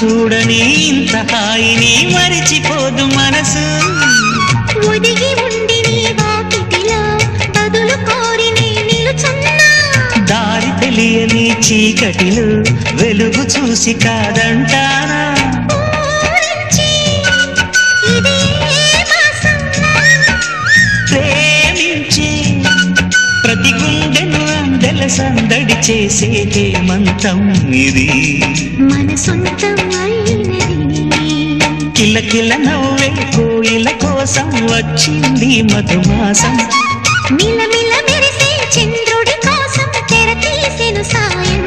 చూడని ఇంత హాయిని మరిచిపోదు మనసు ఒదిగి ఉండి నీ వాకిటిలో బదులు కోరి నీ నిలుచున్నా దారి తెలియని చీకటిలో వెలుగు చూసి కాదంటానా ప్రేమించి ప్రతి గుండెను అందెల సందడి చేసే హేమంతం ఇది మన సొంతం అయినది కిలకిల నవ్వే కోయిల కోసం వచ్చింది మధుమాసం మిలమిల మెరిసే చంద్రుడి కోసం తెర తీసెను సాయం